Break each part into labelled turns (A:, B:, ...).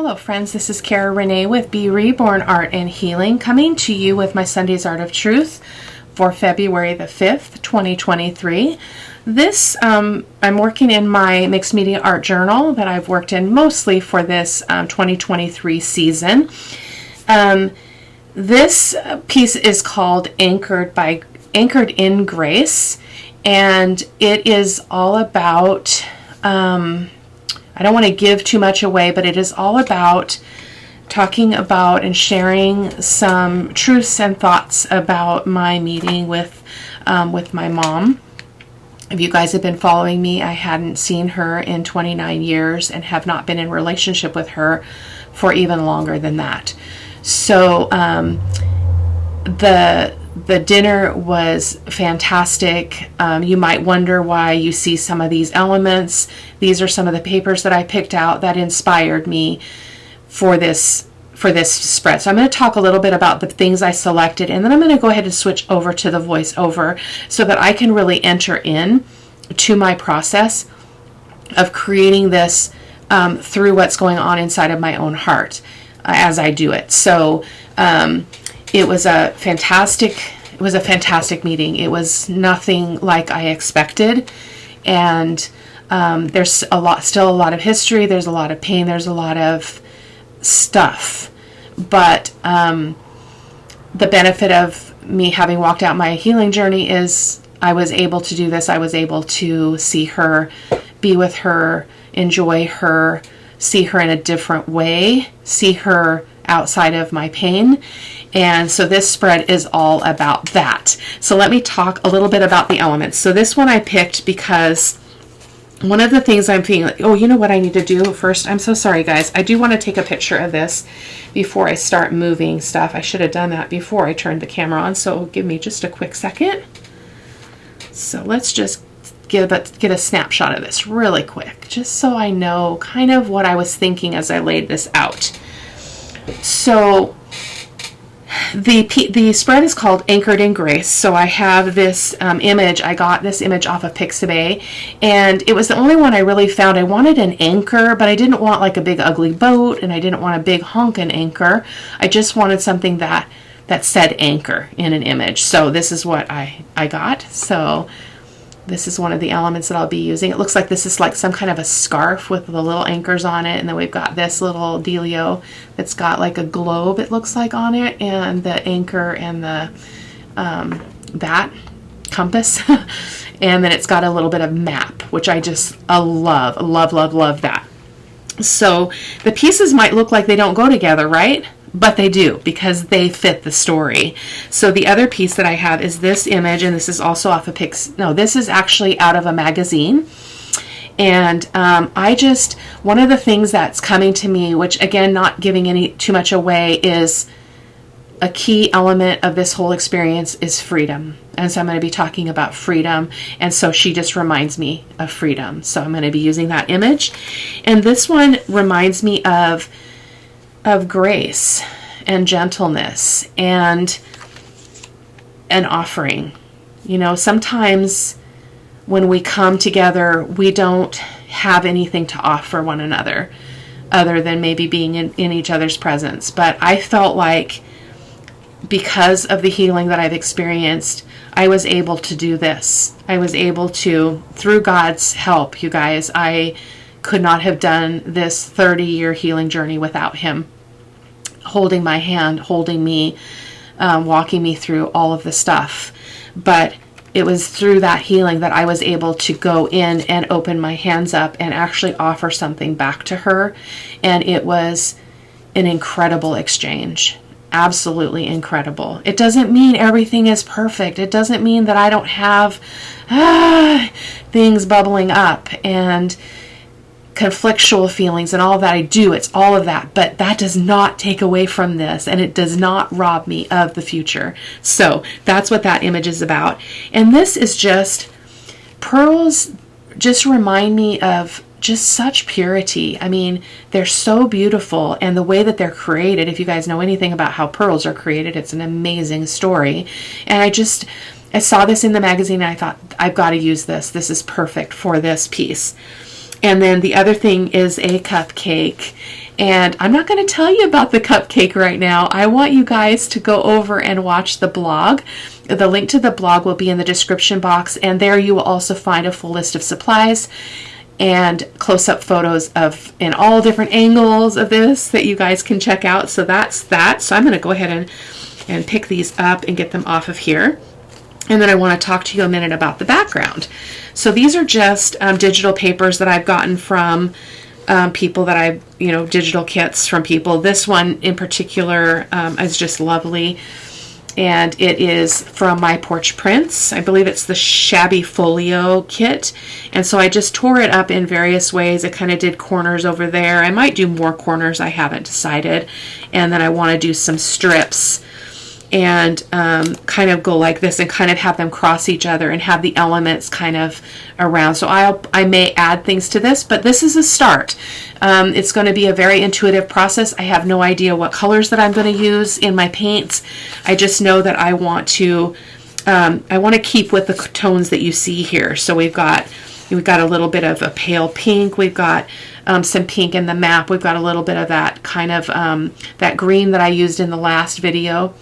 A: Hello friends, this is Cara-Renee with B.Reborn Art and Healing, coming to you with my Sunday's Art of Truth for February the 5th, 2023. This, I'm working in my mixed media art journal that I've worked in mostly for this 2023 season. This piece is called Anchored in Grace, and it is all about, I don't want to give too much away, but it is all about talking about and sharing some truths and thoughts about my meeting with my mom. If you guys have been following me, I hadn't seen her in 29 years and have not been in relationship with her for even longer than that. So the dinner was fantastic. You might wonder why you see some of these elements. These are some of the papers that I picked out that inspired me for this spread. So I'm going to talk a little bit about the things I selected, and then I'm going to go ahead and switch over to the voiceover so that I can really enter in to my process of creating this through what's going on inside of my own heart as I do it. So it was a fantastic meeting. It was nothing like I expected, and there's still a lot of history. There's a lot of pain. There's a lot of stuff, but the benefit of me having walked out my healing journey is I was able to do this. I was able to see her, be with her, enjoy her, see her in a different way, see her outside of my pain. And so this spread is all about that. So let me talk a little bit about the elements. So this one I picked because one of the things I'm feeling like, oh, you know what I need to do first? I'm so sorry, guys. I do want to take a picture of this before I start moving stuff. I should have done that before I turned the camera on. So give me just a quick second. So let's just get a snapshot of this really quick, just so I know kind of what I was thinking as I laid this out. So the spread is called Anchored in Grace. So I have this image. I got this image off of Pixabay, and it was the only one I really found. I wanted an anchor, but I didn't want like a big ugly boat, and I didn't want a big honkin' anchor. I just wanted something that said anchor in an image. So this is what I got. So this is one of the elements that I'll be using. It looks like this is like some kind of a scarf with the little anchors on it. And then we've got this little dealio that's got like a globe, it looks like, on it. And the anchor and the that compass. And then it's got a little bit of map, which I just love that. So the pieces might look like they don't go together, right? But they do, because they fit the story. So the other piece that I have is this image, and this is also off of this is actually out of a magazine. And one of the things that's coming to me, which again, not giving too much away, is a key element of this whole experience is freedom. And so I'm going to be talking about freedom. And so she just reminds me of freedom. So I'm going to be using that image. And this one reminds me of grace and gentleness and an offering. You know, sometimes when we come together, we don't have anything to offer one another other than maybe being in each other's presence. But I felt like because of the healing that I've experienced, I was able to do this. I was able to, through God's help, you guys, I could not have done this 30-year healing journey without Him holding my hand, holding me, walking me through all of the stuff. But it was through that healing that I was able to go in and open my hands up and actually offer something back to her. And it was an incredible exchange. Absolutely incredible. It doesn't mean everything is perfect. It doesn't mean that I don't have things bubbling up and conflictual feelings and all that. I do. It's all of that. But that does not take away from this, and it does not rob me of the future. So that's what that image is about. And this is just, pearls just remind me of just such purity. I mean, they're so beautiful, and the way that they're created, if you guys know anything about how pearls are created, it's an amazing story. And I saw this in the magazine, and I thought, I've got to use this. This is perfect for this piece. And then the other thing is a cupcake. And I'm not going to tell you about the cupcake right now. I want you guys to go over and watch the blog. The link to the blog will be in the description box, and there you will also find a full list of supplies and close-up photos of in all different angles of this that you guys can check out. So that's that. So I'm going to go ahead and pick these up and get them off of here. And then I want to talk to you a minute about the background. So these are just digital papers that I've gotten from people that I've, digital kits from people. This one in particular is just lovely. And it is from My Porch Prints. I believe it's the Shabby Folio kit. And so I just tore it up in various ways. I kind of did corners over there. I might do more corners. I haven't decided. And then I want to do some strips and kind of go like this and kind of have them cross each other and have the elements kind of around. So I may add things to this, but this is a start. It's going to be a very intuitive process. I have no idea what colors that I'm going to use in my paints. I just know that I want to keep with the tones that you see here. So we've got a little bit of a pale pink. We've got some pink in the map. We've got a little bit of that kind of that green that I used in the last video.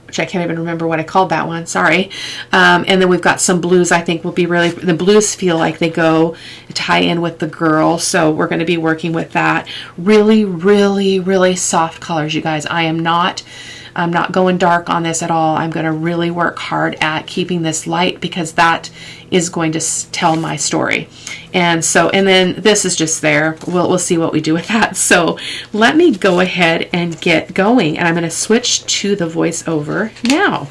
A: Which I can't even remember what I called that one, sorry. And then we've got some blues. I think will be really, the blues feel like they tie in with the girl, so we're going to be working with that. Really, really, really soft colors, you guys. I'm not going dark on this at all. I'm going to really work hard at keeping this light because that is going to tell my story. And then this is just there. We'll see what we do with that. So let me go ahead and get going, and I'm going to switch to the voiceover now.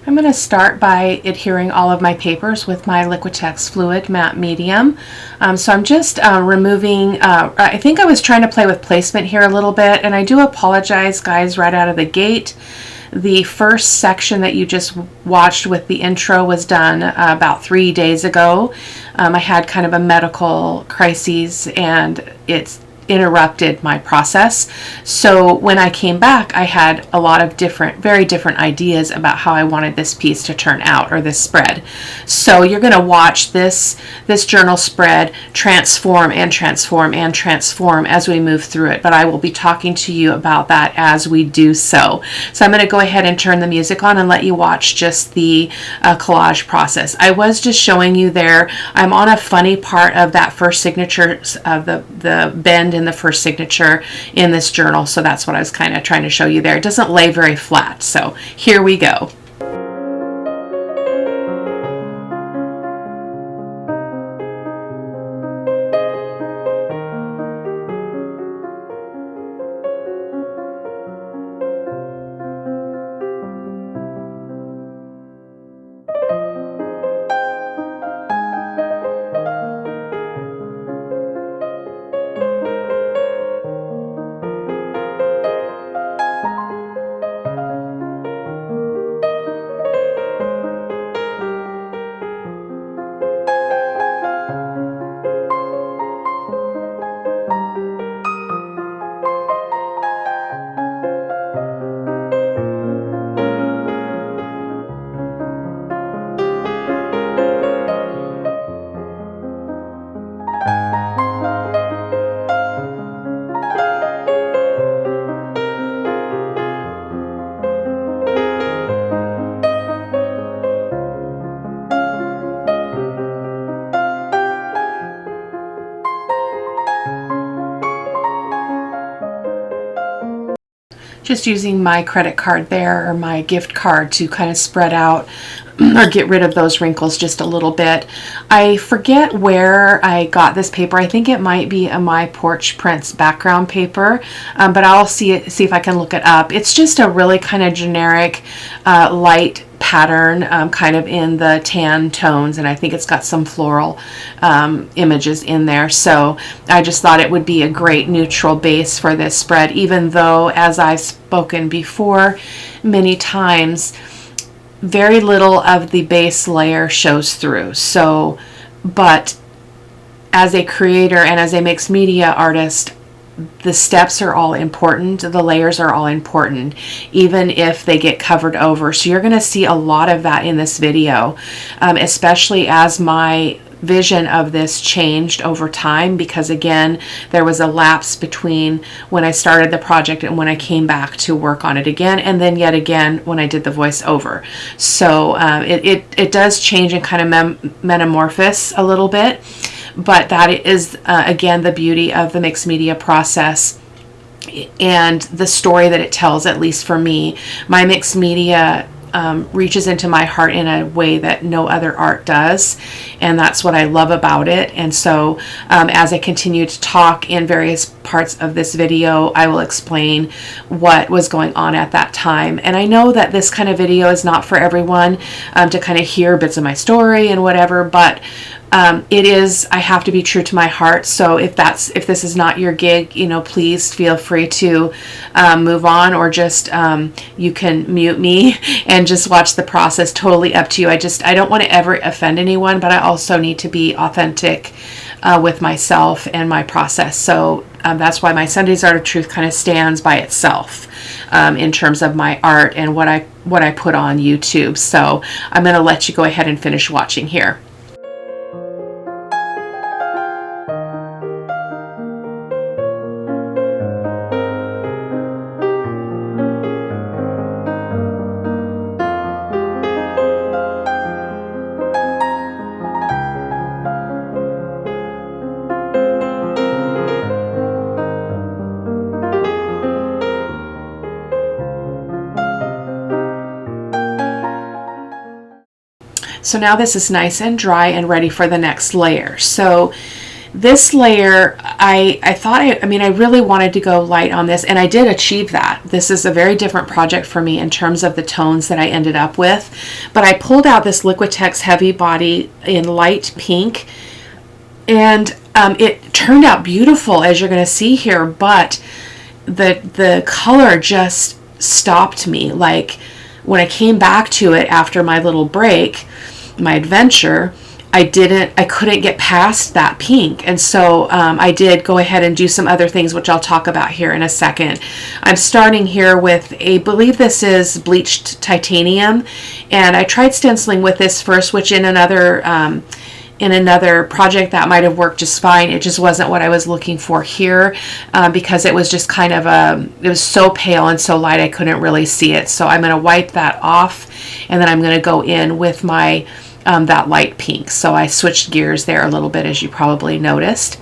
A: I'm going to start by adhering all of my papers with my Liquitex Fluid Matte Medium. So I'm just removing, I think I was trying to play with placement here a little bit, and I do apologize, guys, right out of the gate. The first section that you just watched with the intro was done about 3 days ago. I had kind of a medical crisis, and it's interrupted my process. So when I came back, I had a lot of very different ideas about how I wanted this piece to turn out, or this spread. So you're going to watch this journal spread transform and transform and transform as we move through it, but I will be talking to you about that as we do so. So I'm going to go ahead and turn the music on and let you watch just the collage process. I was just showing you there, I'm on a funny part of that first signature of the bend in the first signature in this journal, so that's what I was kind of trying to show you there. It doesn't lay very flat, so here we go. Just using my credit card there, or my gift card, to kind of spread out or get rid of those wrinkles just a little bit. I forget where I got this paper. I think it might be a My Porch Prints background paper, but I'll see if I can look it up. It's just a really kind of generic light pattern, kind of in the tan tones, and I think it's got some floral images in there. So I just thought it would be a great neutral base for this spread, even though, as I've spoken before many times, very little of the base layer shows through. So, but as a creator and as a mixed media artist, the steps are all important, the layers are all important, even if they get covered over. So you're going to see a lot of that in this video, especially as my vision of this changed over time, because again, there was a lapse between when I started the project and when I came back to work on it again, and then yet again when I did the voiceover. So it does change and kind of metamorphose a little bit, but that is again the beauty of the mixed media process and the story that it tells. At least for me, my mixed media reaches into my heart in a way that no other art does, and that's what I love about it. And so as I continue to talk in various parts of this video, I will explain what was going on at that time. And I know that this kind of video is not for everyone to kind of hear bits of my story and whatever, but it is, I have to be true to my heart. So if this is not your gig, you know, please feel free to move on, or just you can mute me and just watch the process. Totally up to you. I don't want to ever offend anyone, but I also need to be authentic with myself and my process. So that's why my Sundays Art of Truth kind of stands by itself in terms of my art and what I put on YouTube. So I'm going to let you go ahead and finish watching here. So now this is nice and dry and ready for the next layer. So this layer, I thought, I really wanted to go light on this, and I did achieve that. This is a very different project for me in terms of the tones that I ended up with. But I pulled out this Liquitex Heavy Body in light pink, and it turned out beautiful, as you're going to see here, but the color just stopped me. Like, when I came back to it after my little break, my adventure, I couldn't get past that pink. And so I did go ahead and do some other things, which I'll talk about here in a second. I'm starting here with I believe this is bleached titanium, and I tried stenciling with this first, which in another project that might have worked just fine. It just wasn't what I was looking for here, because it was just kind of it was so pale and so light I couldn't really see it. So I'm going to wipe that off, and then I'm going to go in with my that light pink. So I switched gears there a little bit, as you probably noticed.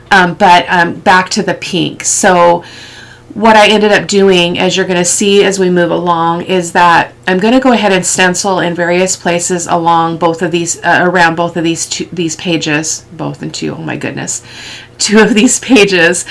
A: But back to the pink. So what I ended up doing, as you're going to see as we move along, is that I'm going to go ahead and stencil in various places along both of these, around both of these pages, both and two, oh my goodness, two of these pages.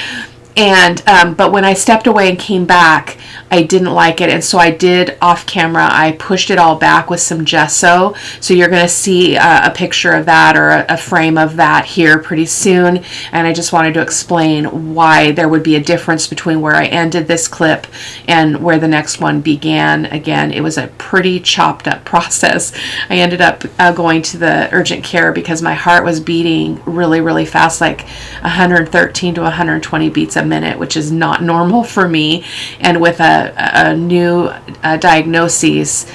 A: And but when I stepped away and came back, I didn't like it, and so I did off camera. I pushed it all back with some gesso, so you're going to see a picture of that, or a frame of that here pretty soon. And I just wanted to explain why there would be a difference between where I ended this clip and where the next one began. Again, it was a pretty chopped up process. I ended up going to the urgent care because my heart was beating really, really fast, like 113 to 120 beats a minute, which is not normal for me. And with a new diagnosis,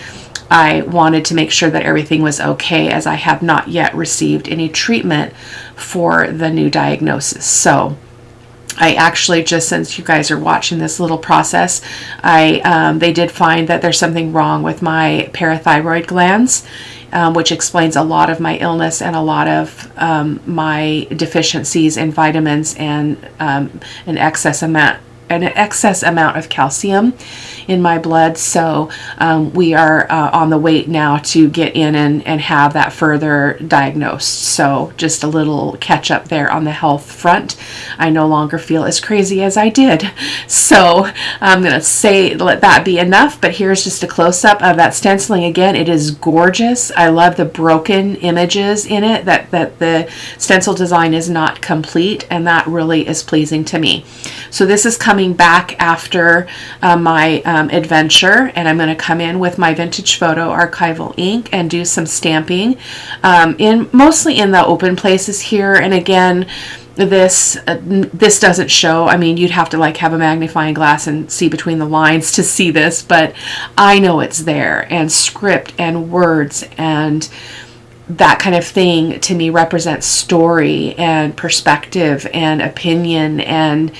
A: I wanted to make sure that everything was okay, as I have not yet received any treatment for the new diagnosis. So I actually, just since you guys are watching this little process, they did find that there's something wrong with my parathyroid glands, which explains a lot of my illness and a lot of my deficiencies in vitamins and an excess amount of calcium in my blood. So we are on the wait now to get in and have that further diagnosed. So just a little catch up there on the health front. I no longer feel as crazy as I did. So I'm going to let that be enough, but here's just a close-up of that stenciling. Again, it is gorgeous. I love the broken images in it, that the stencil design is not complete, and that really is pleasing to me. So this is coming back after my adventure, and I'm going to come in with my vintage photo archival ink and do some stamping mostly in the open places here. And again, this doesn't show. I mean, you'd have to like have a magnifying glass and see between the lines to see this, but I know it's there, and script and words and that kind of thing to me represents story and perspective and opinion and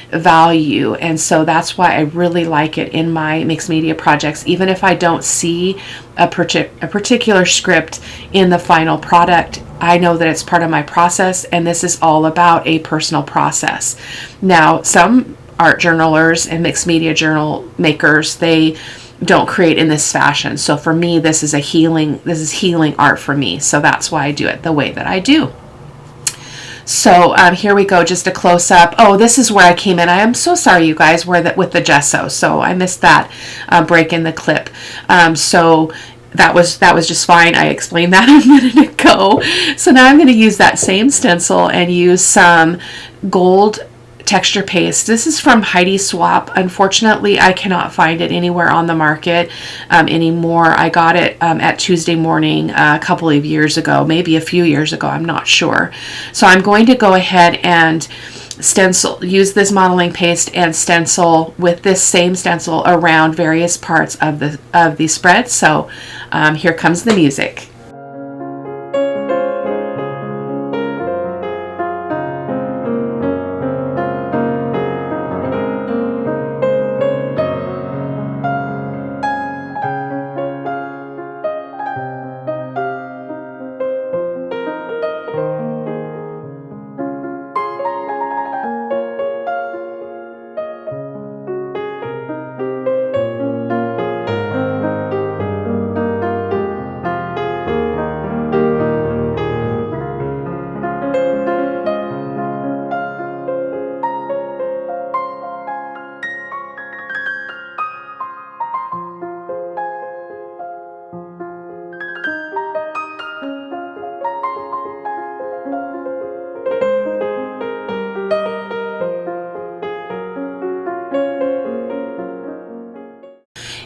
A: value. And so that's why I really like it in my mixed media projects. Even if I don't see a particular script in the final product, I know that it's part of my process, and this is all about a personal process. Now, some art journalers and mixed media journal makers, they don't create in this fashion. So for me, this is healing art for me. So that's why I do it the way that I do. So here we go, just a close up. Oh, this is where I came in. I am so sorry, you guys, with the gesso. So I missed that break in the clip. So that was just fine. I explained that a minute ago. So now I'm going to use that same stencil and use some gold texture paste. This is from Heidi Swap. Unfortunately, I cannot find it anywhere on the market anymore. I got it at Tuesday Morning a couple of years ago, maybe a few years ago, I'm not sure. So I'm going to go ahead and use this modeling paste and stencil with this same stencil around various parts of the spread. So here comes the music.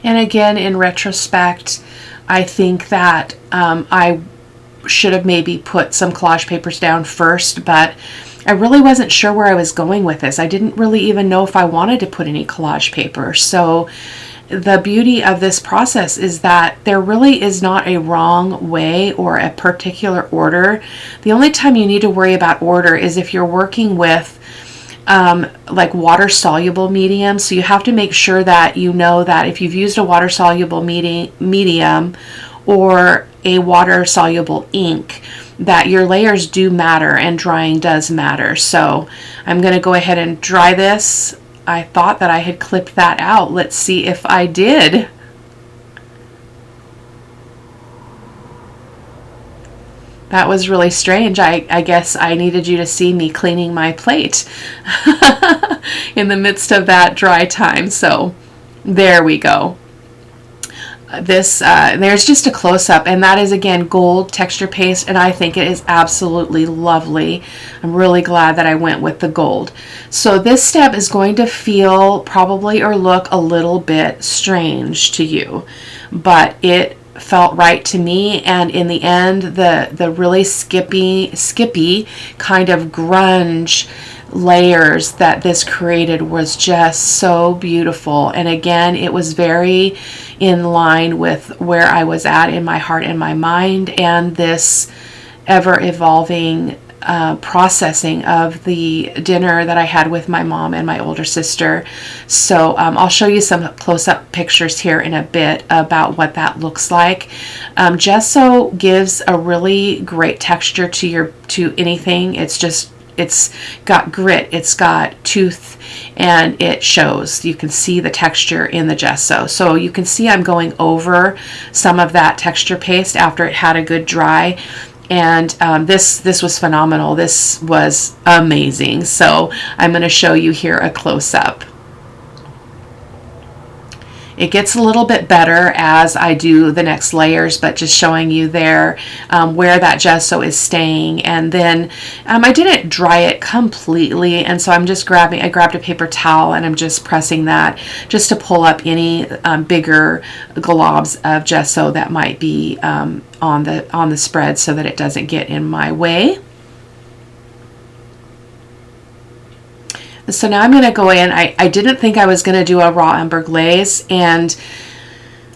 A: And again, in retrospect, I think that I should have maybe put some collage papers down first, but I really wasn't sure where I was going with this. I didn't really even know if I wanted to put any collage paper. So the beauty of this process is that there really is not a wrong way or a particular order. The only time you need to worry about order is if you're working with like water soluble medium. So you have to make sure that you know that if you've used a water soluble medium or a water soluble ink, that your layers do matter and drying does matter. So I'm going to go ahead and dry this. I thought that I had clipped that out. Let's see if I did. That was really strange. I guess I needed you to see me cleaning my plate in the midst of that dry time. So there we go. There's just a close-up, and that is again gold texture paste, and I think it is absolutely lovely. I'm really glad that I went with the gold. So this step is going to feel probably or look a little bit strange to you, but it felt right to me. And in the end, the really skippy kind of grunge layers that this created was just so beautiful. And again, it was very in line with where I was at in my heart and my mind, and this ever evolving processing of the dinner that I had with my mom and my older sister. So I'll show you some close-up pictures here in a bit about what that looks like. Gesso gives a really great texture to anything. It's got grit, it's got tooth, and it shows. You can see the texture in the gesso. So you can see I'm going over some of that texture paste after it had a good dry. And this was phenomenal. This was amazing. So I'm going to show you here a close-up. It gets a little bit better as I do the next layers, but just showing you there where that gesso is staying. And then I didn't dry it completely, and so I'm just I grabbed a paper towel and I'm just pressing that just to pull up any bigger globs of gesso that might be on the spread so that it doesn't get in my way. So now I'm going to go in. I didn't think I was going to do a raw umber glaze, and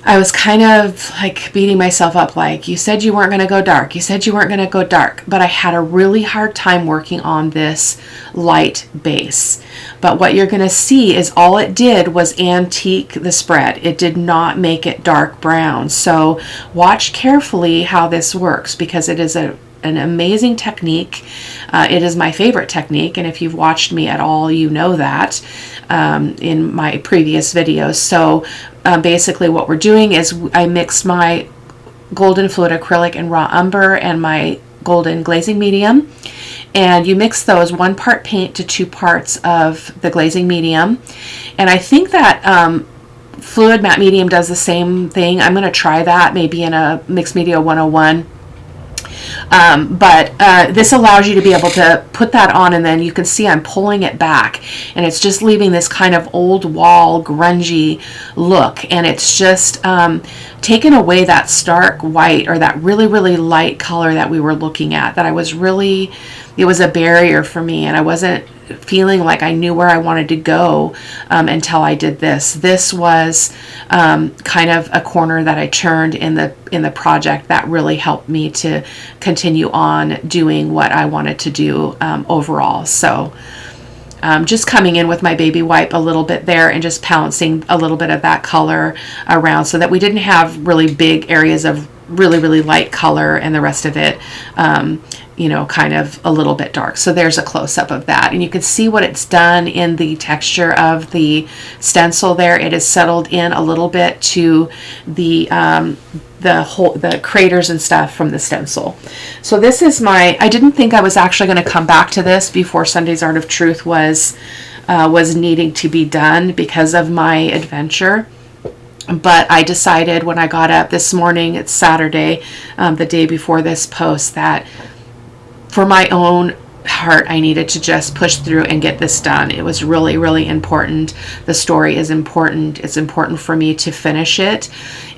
A: I was kind of like beating myself up, like, you said you weren't going to go dark. You said you weren't going to go dark. But I had a really hard time working on this light base. But what you're going to see is all it did was antique the spread. It did not make it dark brown. So watch carefully how this works, because it is an amazing technique. It is my favorite technique, and if you've watched me at all, you know that in my previous videos. So basically what we're doing is I mixed my golden fluid acrylic and raw umber and my golden glazing medium, and you mix those 1 part paint to 2 parts of the glazing medium. And I think that fluid matte medium does the same thing. I'm going to try that maybe in a mixed media 101. But this allows you to be able to put that on, and then you can see I'm pulling it back, and it's just leaving this kind of old wall grungy look, and it's just taken away that stark white or that really, really light color that we were looking at, that I was really, it was a barrier for me, and I wasn't feeling like I knew where I wanted to go until I did this. This was kind of a corner that I turned in the project that really helped me to continue on doing what I wanted to do overall. So just coming in with my baby wipe a little bit there and just pouncing a little bit of that color around so that we didn't have really big areas of really, really light color and the rest of it you know, kind of a little bit dark. So there's a close-up of that, and you can see what it's done in the texture of stencil there. It is settled in a little bit to the craters and stuff from the stencil. So this is I didn't think I was actually going to come back to this before Sunday's Art of Truth was needing to be done because of my adventure. But I decided when I got up this morning, it's Saturday, the day before this post, that for my own heart, I needed to just push through and get this done. It was really, really important. The story is important. It's important for me to finish it.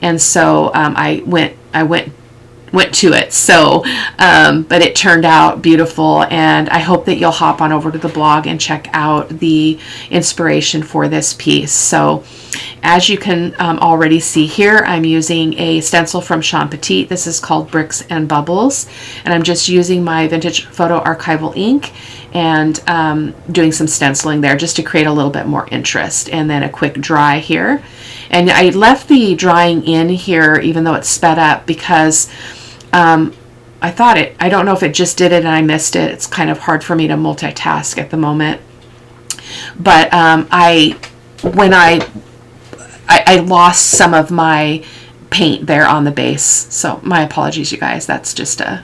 A: And so I went to it. So, but it turned out beautiful, and I hope that you'll hop on over to the blog and check out the inspiration for this piece. So as you can already see here, I'm using a stencil from Sean Petit. This is called Bricks and Bubbles, and I'm just using my vintage photo archival ink and doing some stenciling there just to create a little bit more interest, and then a quick dry here. And I left the drying in here even though it's sped up because I don't know if it just did it and I missed it. It's kind of hard for me to multitask at the moment. But when I lost some of my paint there on the base. So my apologies, you guys. That's just a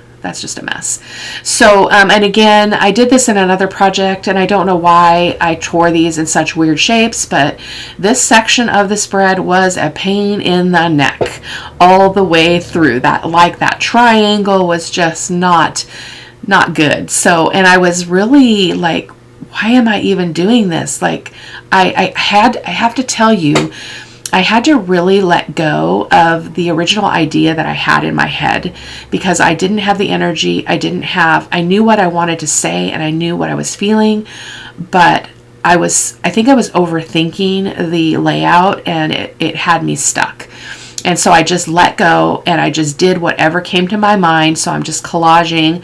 A: mess. So, and again, I did this in another project, and I don't know why I tore these in such weird shapes, but this section of the spread was a pain in the neck all the way through. That triangle was just not good. So, and I was really like, why am I even doing this? Like, I have to tell you, I had to really let go of the original idea that I had in my head because I didn't have the energy. I knew what I wanted to say and I knew what I was feeling, but I think I was overthinking the layout, and it had me stuck. And so I just let go and I just did whatever came to my mind. So I'm just collaging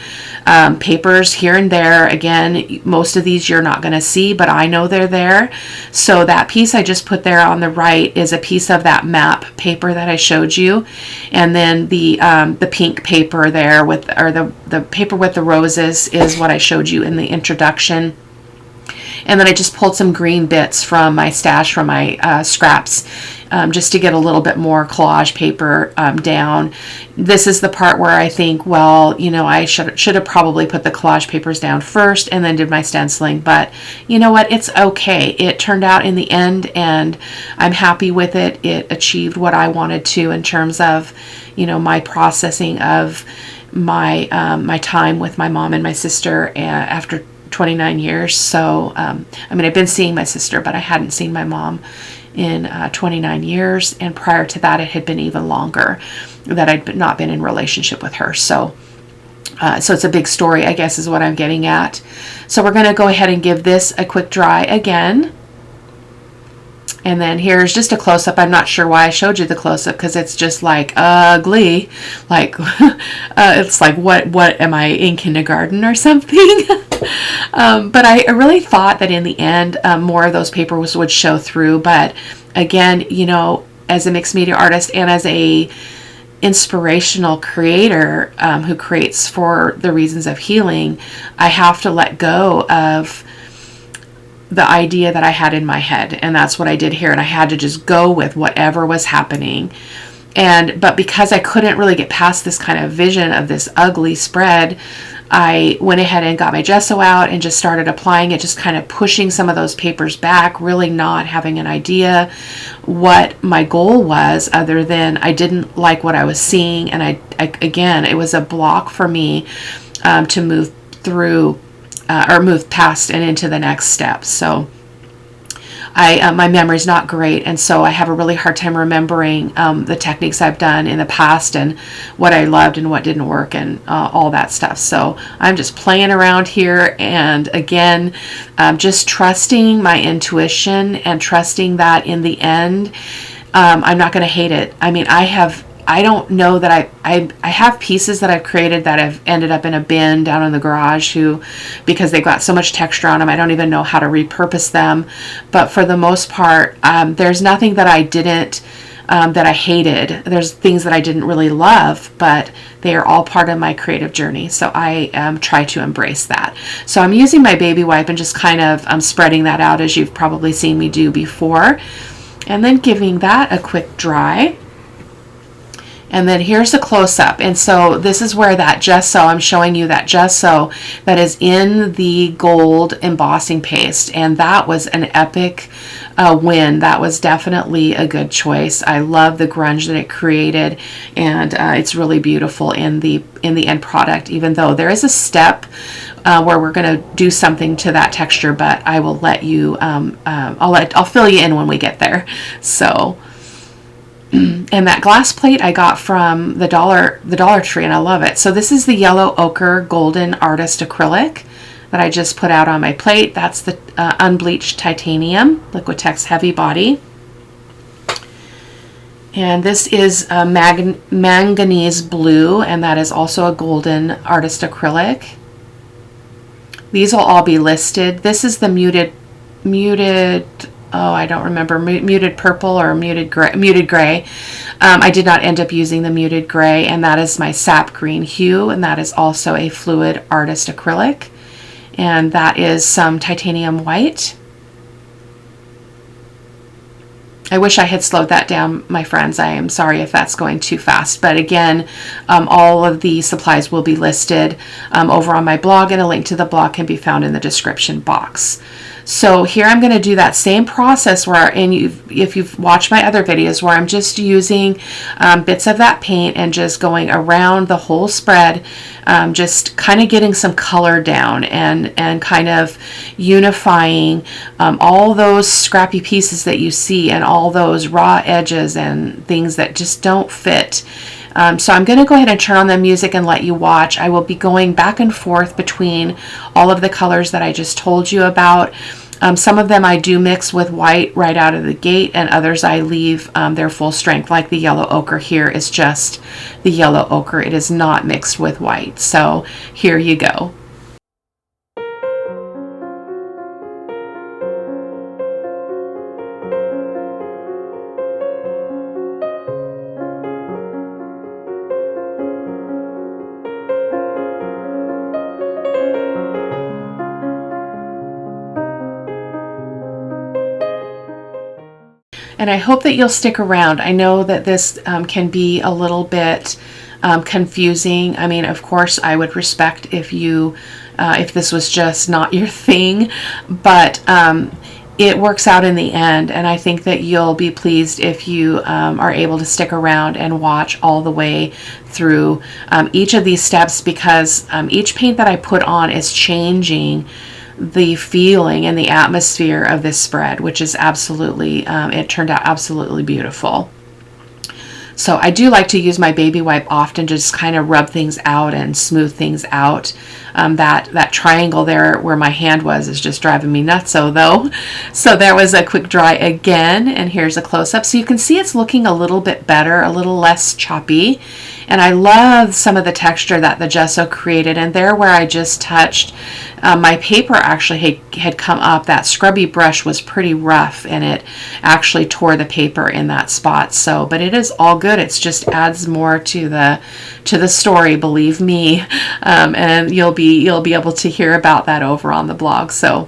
A: papers here and there. Again, most of these you're not going to see, but I know they're there. So that piece I just put there on the right is a piece of that map paper that I showed you. And then the pink paper there the paper with the roses is what I showed you in the introduction. And then I just pulled some green bits from my stash, from my scraps, just to get a little bit more collage paper down. This is the part where I think, well, you know, I should have probably put the collage papers down first and then did my stenciling. But you know what? It's okay. It turned out in the end, and I'm happy with it. It achieved what I wanted to in terms of, you know, my processing of my my time with my mom and my sister after 29 years. So, I mean, I've been seeing my sister, but I hadn't seen my mom in 29 years. And prior to that, it had been even longer that I'd not been in relationship with her. So it's a big story, I guess, is what I'm getting at. So we're going to go ahead and give this a quick dry again. And then here's just a close-up. I'm not sure why I showed you the close-up, because it's just like ugly. Like, it's like, what am I, in kindergarten or something? But I really thought that in the end, more of those papers would show through. But again, you know, as a mixed media artist and as a inspirational creator who creates for the reasons of healing, I have to let go of the idea that I had in my head, and that's what I did here. And I had to just go with whatever was happening. But because I couldn't really get past this kind of vision of this ugly spread, I went ahead and got my gesso out and just started applying it, just kind of pushing some of those papers back, really not having an idea what my goal was, other than I didn't like what I was seeing. And I again, it was a block for me to move through or move past and into the next step. So my memory's not great, and so I have a really hard time remembering the techniques I've done in the past and what I loved and what didn't work and all that stuff. So I'm just playing around here, and again, just trusting my intuition and trusting that in the end, I'm not going to hate it. I mean, I don't know that I have pieces that I've created that have ended up in a bin down in the garage because they've got so much texture on them, I don't even know how to repurpose them. But for the most part, there's nothing that I didn't, that I hated. There's things that I didn't really love, but they are all part of my creative journey. So I try to embrace that. So I'm using my baby wipe and just kind of spreading that out, as you've probably seen me do before. And then giving that a quick dry. And then here's the close-up. And so this is where that gesso, I'm showing you that gesso that is in the gold embossing paste. And that was an epic win. That was definitely a good choice. I love the grunge that it created, and it's really beautiful in the end product, even though there is a step where we're going to do something to that texture, but I will let you, I'll fill you in when we get there. So, and that glass plate I got from the Dollar Tree, and I love it. So this is the Yellow Ochre Golden Artist Acrylic that I just put out on my plate. That's the unbleached titanium Liquitex Heavy Body. And this is manganese blue, and that is also a golden artist acrylic. These will all be listed. This is the muted, oh, I don't remember, muted purple or muted gray. I did not end up using the muted gray, and that is my sap green hue, and that is also a fluid artist acrylic. And that is some titanium white. I wish I had slowed that down, my friends. I am sorry if that's going too fast. But again, all of the supplies will be listed over on my blog, and a link to the blog can be found in the description box. So here I'm going to do that same process where, if you've watched my other videos, where I'm just using bits of that paint and just going around the whole spread, just kind of getting some color down and kind of unifying all those scrappy pieces that you see and all those raw edges and things that just don't fit. So I'm going to go ahead and turn on the music and let you watch. I will be going back and forth between all of the colors that I just told you about. Some of them I do mix with white right out of the gate, and others I leave their full strength, like the yellow ochre here is just the yellow ochre. It is not mixed with white. So here you go. And I hope that you'll stick around. I know that this can be a little bit confusing. I mean, of course, I would respect if this was just not your thing, but it works out in the end. And I think that you'll be pleased if you are able to stick around and watch all the way through each of these steps, because each paint that I put on is changing the feeling and the atmosphere of this spread, which is absolutely, it turned out absolutely beautiful. So I do like to use my baby wipe often to just kind of rub things out and smooth things out. That triangle there where my hand was is just driving me nuts, though. So there was a quick dry again, and here's a close-up. So you can see it's looking a little bit better, a little less choppy. And I love some of the texture that the gesso created. And there where I just touched, my paper actually had come up. That scrubby brush was pretty rough, and it actually tore the paper in that spot. So, but it is all good. It just adds more to the story, believe me. And you'll be able to hear about that over on the blog. So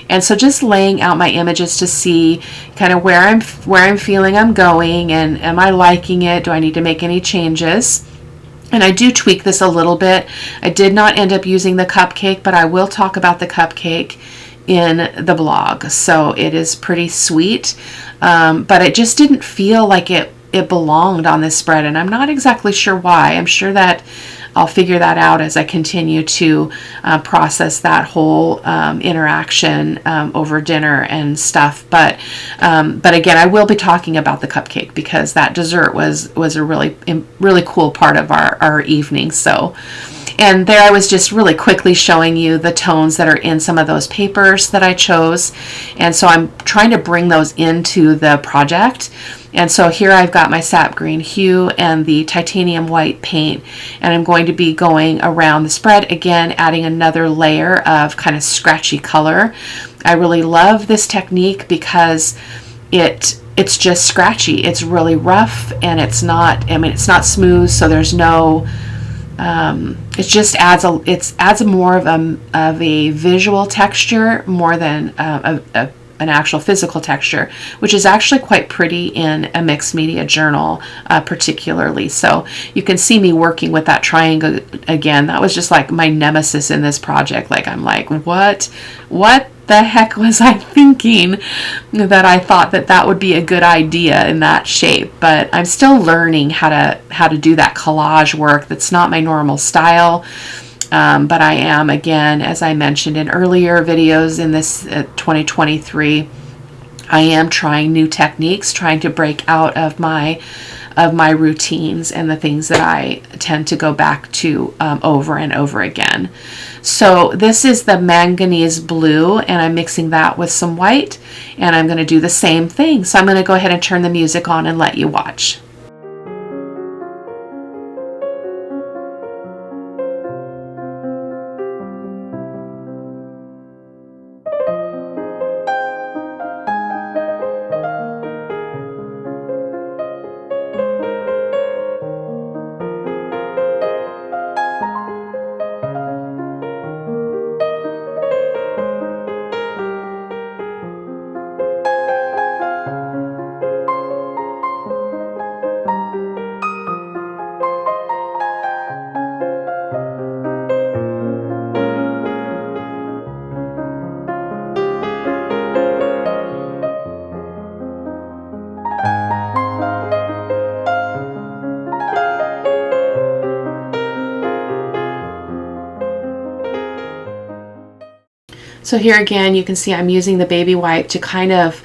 A: just laying out my images to see kind of where I'm feeling I'm going, and am I liking it? Do I need to make any changes? And I do tweak this a little bit. I did not end up using the cupcake, but I will talk about the cupcake in the blog. So it is pretty sweet, but it just didn't feel like it belonged on this spread, and I'm not exactly sure why. I'm sure that I'll figure that out as I continue to process that whole interaction over dinner and stuff. But again, I will be talking about the cupcake because that dessert was a really cool part of our evening. So, and there I was just really quickly showing you the tones that are in some of those papers that I chose. And so I'm trying to bring those into the project. And so here I've got my sap green hue and the titanium white paint, and I'm going to be going around the spread again, adding another layer of kind of scratchy color. I really love this technique because it's just scratchy. It's really rough, and it's not smooth, so there's no it just adds more of a visual texture more than an actual physical texture, which is actually quite pretty in a mixed media journal, particularly. So you can see me working with that triangle again. That was just like my nemesis in this project. Like, I'm like, what the heck was I thinking that I thought that would be a good idea in that shape? But I'm still learning how to do that collage work. That's not my normal style. But I am, again, as I mentioned in earlier videos in this 2023, I am trying new techniques, trying to break out of my routines and the things that I tend to go back to over and over again. So this is the manganese blue, and I'm mixing that with some white, and I'm going to do the same thing. So I'm going to go ahead and turn the music on and let you watch. So here again, you can see I'm using the baby wipe to kind of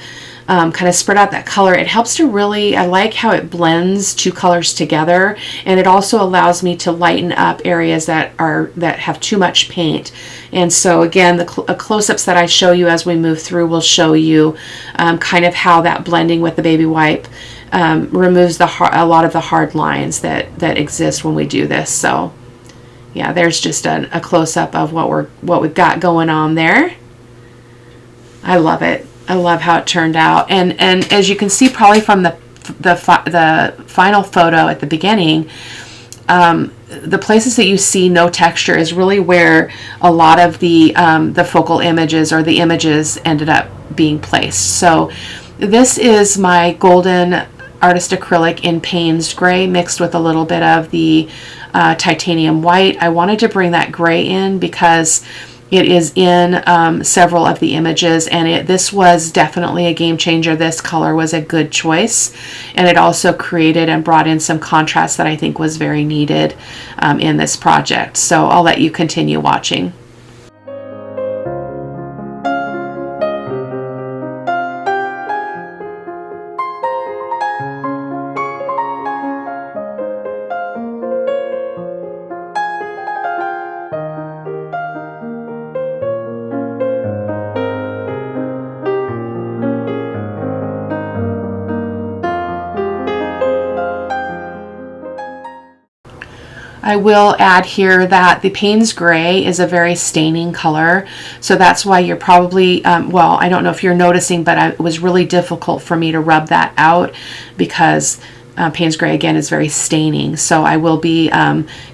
A: spread out that color. It helps to really, I like how it blends two colors together, and it also allows me to lighten up areas that have too much paint. And so again, the close-ups that I show you as we move through will show you kind of how that blending with the baby wipe removes a lot of the hard lines that exist when we do this. So yeah, there's just a close-up of what we've got going on there. I love it. I love how it turned out. And as you can see probably from the final photo at the beginning, the places that you see no texture is really where a lot of the focal images or the images ended up being placed. So this is my golden artist acrylic in Payne's gray mixed with a little bit of the titanium white. I wanted to bring that gray in because it is in several of the images, and this was definitely a game changer. This color was a good choice, and it also created and brought in some contrast that I think was very needed in this project. So I'll let you continue watching. I will add here that the Payne's Gray is a very staining color, so that's why you're probably, well, I don't know if you're noticing, but it was really difficult for me to rub that out because Payne's Gray, again, is very staining. So I will be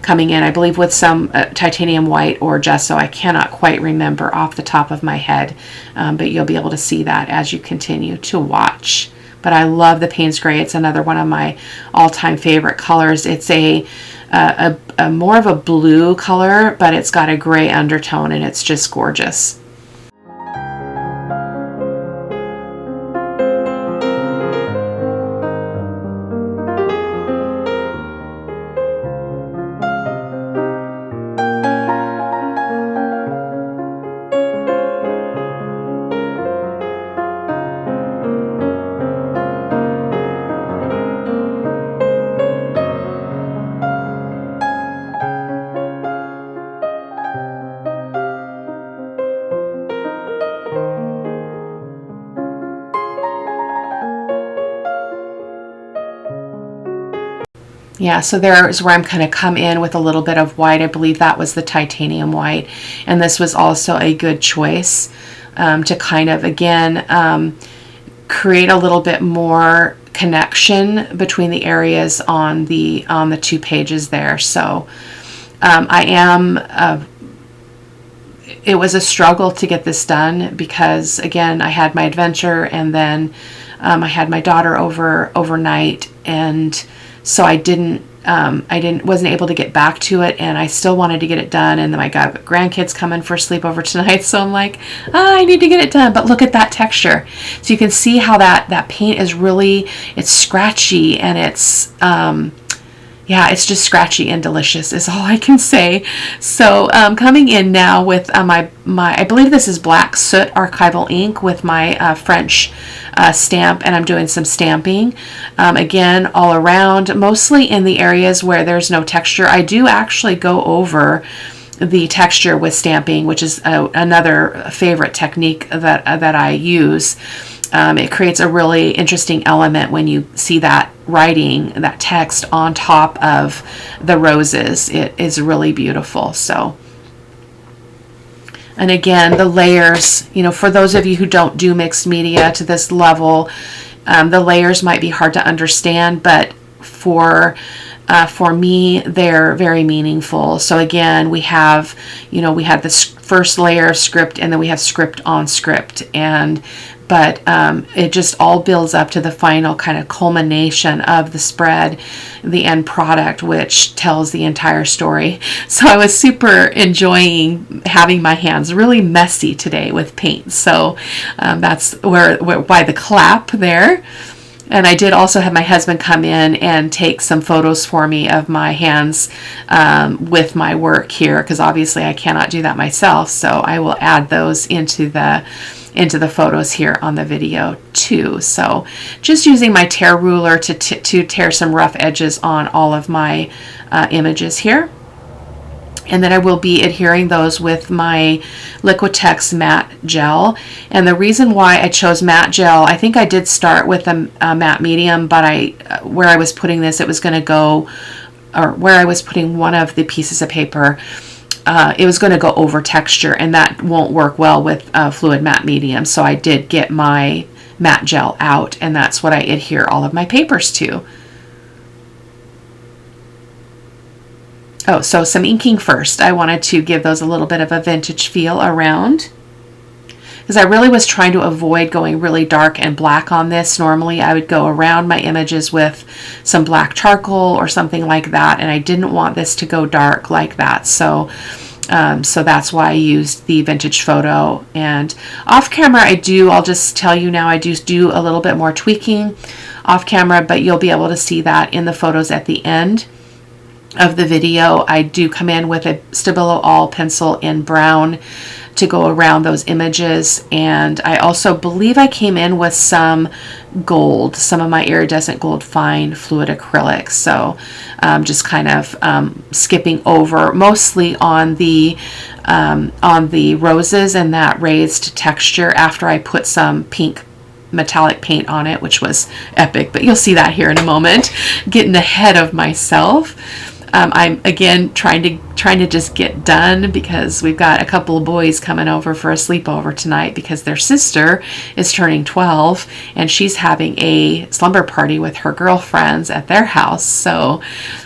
A: coming in, I believe, with some titanium white or gesso. I cannot quite remember off the top of my head, but you'll be able to see that as you continue to watch. But I love the Payne's Gray. It's another one of my all-time favorite colors. It's a more of a blue color, but it's got a gray undertone, and it's just gorgeous. Yeah, so there is where I'm going to come in with a little bit of white. I believe that was the titanium white. And this was also a good choice to kind of, again, create a little bit more connection between the areas on the 2 pages there. So it was a struggle to get this done because, again, I had my adventure, and then I had my daughter overnight, and so I wasn't able to get back to it, and I still wanted to get it done. And then my grandkids coming for sleepover tonight, so I'm like, I need to get it done. But look at that texture. So you can see how that paint is really, it's scratchy, and it's, yeah, it's just scratchy and delicious is all I can say. So coming in now with my I believe this is Black Soot Archival ink with my French stamp, and I'm doing some stamping. Again, all around, mostly in the areas where there's no texture. I do actually go over the texture with stamping, which is another favorite technique that I use. It creates a really interesting element when you see that writing, that text on top of the roses. It is really beautiful. So, and again, the layers, you know, for those of you who don't do mixed media to this level, the layers might be hard to understand, but for me, they're very meaningful. So again, we have, you know, we have this first layer of script, and then we have script on script, but it just all builds up to the final kind of culmination of the spread, the end product, which tells the entire story. So I was super enjoying having my hands really messy today with paint. So that's why the clap there. And I did also have my husband come in and take some photos for me of my hands with my work here, because obviously I cannot do that myself. So I will add those into the photos here on the video too. So just using my tear ruler to tear some rough edges on all of my images here. And then I will be adhering those with my Liquitex matte gel. And the reason why I chose matte gel, I think I did start with a matte medium, but where I was putting this, it was going to go, or where I was putting one of the pieces of paper, it was going to go over texture, and that won't work well with fluid matte medium. So I did get my matte gel out, and that's what I adhere all of my papers to. Oh, so some inking first. I wanted to give those a little bit of a vintage feel around, because I really was trying to avoid going really dark and black on this. Normally I would go around my images with some black charcoal or something like that, and I didn't want this to go dark like that. So that's why I used the vintage photo. And off camera I'll just tell you now, I do a little bit more tweaking off camera, but you'll be able to see that in the photos at the end of the video. I do come in with a Stabilo All pencil in brown to go around those images, and I also believe I came in with some gold, some of my iridescent gold fine fluid acrylic. So just kind of skipping over mostly on the roses and that raised texture after I put some pink metallic paint on it, which was epic, but you'll see that here in a moment. Getting ahead of myself. I'm again trying to just get done because we've got a couple of boys coming over for a sleepover tonight because their sister is turning 12 and she's having a slumber party with her girlfriends at their house. So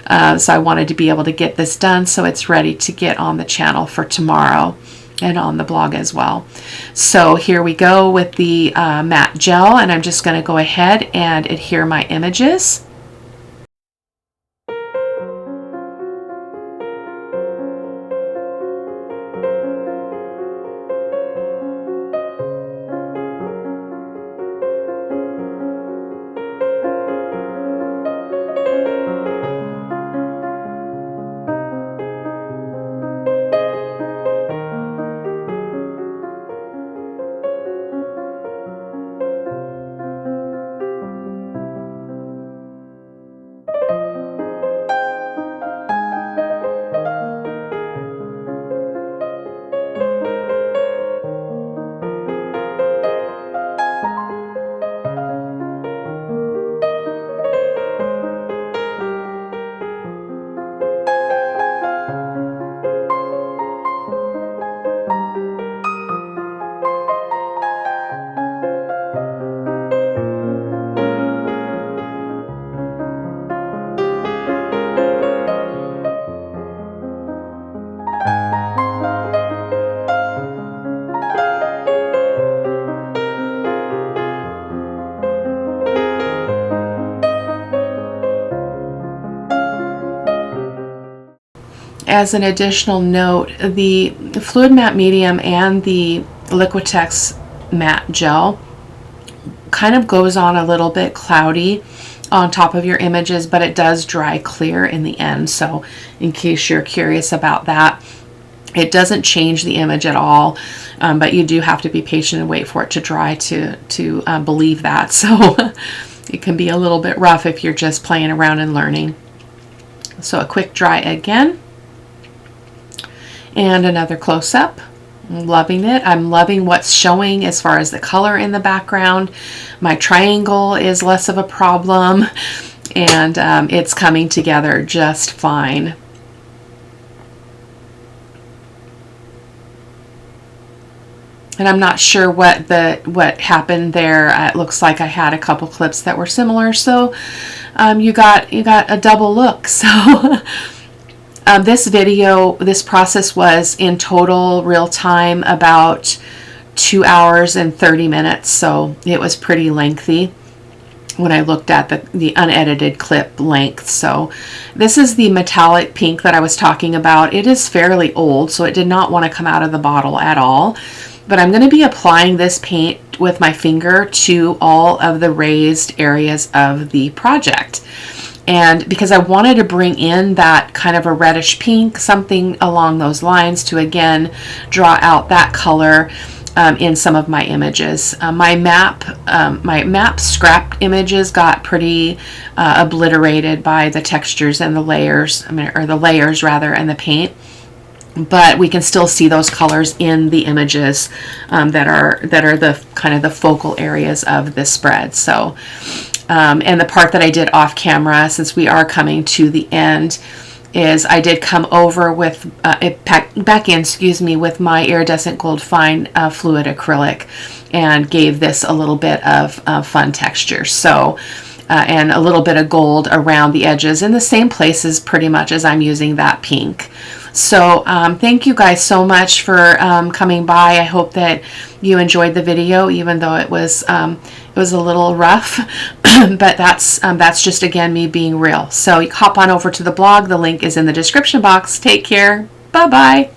A: I wanted to be able to get this done so it's ready to get on the channel for tomorrow and on the blog as well. So here we go with the matte gel, and I'm just going to go ahead and adhere my images. As an additional note, the fluid matte medium and the Liquitex matte gel kind of goes on a little bit cloudy on top of your images, but it does dry clear in the end. So in case you're curious about that, it doesn't change the image at all, but you do have to be patient and wait for it to dry to believe that. So it can be a little bit rough if you're just playing around and learning. So a quick dry again. And another close-up. I'm loving it. I'm loving what's showing as far as the color in the background. My triangle is less of a problem, and it's coming together just fine. And I'm not sure what happened there. It looks like I had a couple clips that were similar, so you got a double look. So. This process was in total real time about 2 hours and 30 minutes, so it was pretty lengthy when I looked at the unedited clip length. So this is the metallic pink that I was talking about. It is fairly old, so it did not want to come out of the bottle at all. But I'm going to be applying this paint with my finger to all of the raised areas of the project. And because I wanted to bring in that kind of a reddish pink, something along those lines to again draw out that color in some of my images. My map scrapped images got pretty obliterated by the textures and the layers, or the layers rather, and the paint. But we can still see those colors in the images that are the kind of the focal areas of this spread. So. And the part that I did off camera, since we are coming to the end, is I did come over with back in, with my iridescent gold fine fluid acrylic, and gave this a little bit of fun texture. So, and a little bit of gold around the edges in the same places pretty much as I'm using that pink. So thank you guys so much for coming by. I hope that you enjoyed the video, even though it was a little rough, but that's just again me being real. So hop on over to the blog. The link is in the description box. Take care. Bye bye.